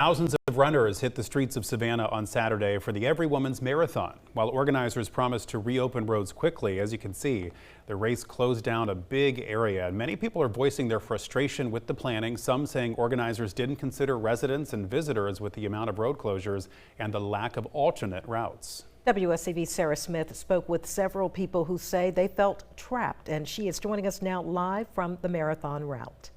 Thousands of runners hit the streets of Savannah on Saturday for the Every Woman's Marathon. While organizers promised to reopen roads quickly, as you can see, the race closed down a big area. And many people are voicing their frustration with the planning, some saying organizers didn't consider residents and visitors with the amount of road closures and the lack of alternate routes. WSCV's Sarah Smith spoke with several people who say they felt trapped, and she is joining us now live from the marathon route.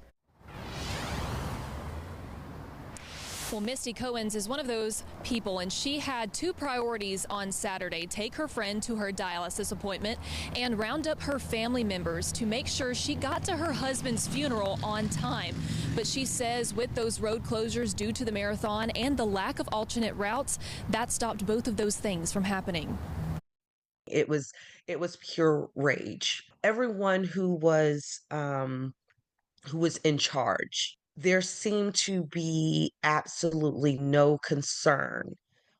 Well, Misty Cohens is one of those people, and she had two priorities on Saturday: take her friend to her dialysis appointment and round up her family members to make sure she got to her husband's funeral on time. But she says with those road closures due to the marathon and the lack of alternate routes, that stopped both of those things from happening. It was pure rage. Everyone who was in charge, there seemed to be absolutely no concern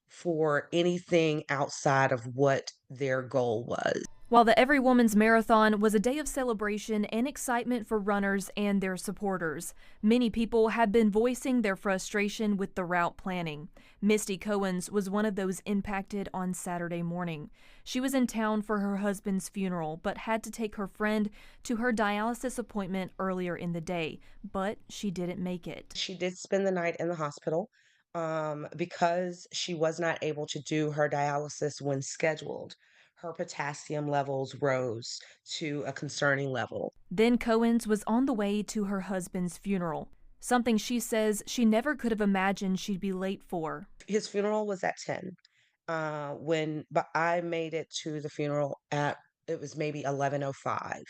for anything outside of what their goal was. While the Every Woman's Marathon was a day of celebration and excitement for runners and their supporters, many people have been voicing their frustration with the route planning. Misty Cohens was one of those impacted on Saturday morning. She was in town for her husband's funeral, but had to take her friend to her dialysis appointment earlier in the day, but she didn't make it. She did spend the night in the hospital because she was not able to do her dialysis when scheduled. Her potassium levels rose to a concerning level. Then Cohens was on the way to her husband's funeral, something she says she never could have imagined she'd be late for. His funeral was at 10. But I made it to the funeral it was maybe 11:05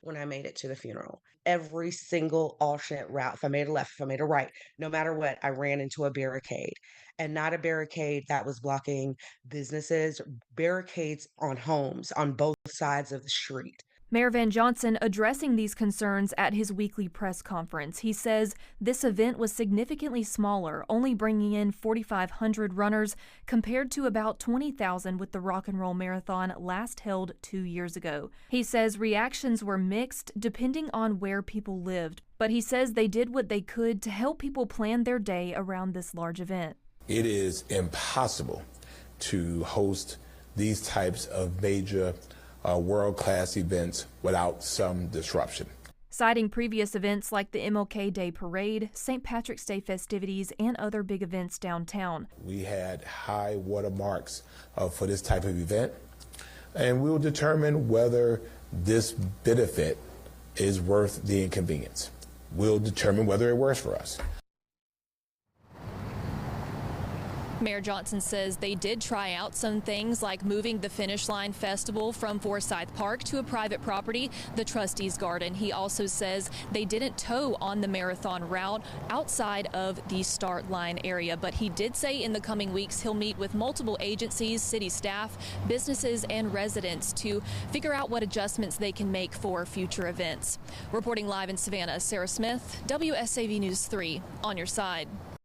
when I made it to the funeral. Every single alternate route, if I made a left, if I made a right, no matter what, I ran into a barricade. And not a barricade that was blocking businesses, barricades on homes on both sides of the street. Mayor Van Johnson addressing these concerns at his weekly press conference. He says this event was significantly smaller, only bringing in 4,500 runners compared to about 20,000 with the Rock and Roll Marathon last held 2 years ago. He says reactions were mixed depending on where people lived, but he says they did what they could to help people plan their day around this large event. It is impossible to host these types of major world-class events without some disruption. Citing previous events like the MLK Day Parade, St. Patrick's Day festivities, and other big events downtown. We had high watermarks for this type of event, and we will determine whether this benefit is worth the inconvenience. We'll determine whether it works for us. Mayor Johnson says they did try out some things like moving the Finish Line Festival from Forsyth Park to a private property, the Trustees Garden. He also says they didn't tow on the marathon route outside of the start line area, but he did say in the coming weeks he'll meet with multiple agencies, city staff, businesses, and residents to figure out what adjustments they can make for future events. Reporting live in Savannah, Sarah Smith, WSAV News 3, on your side.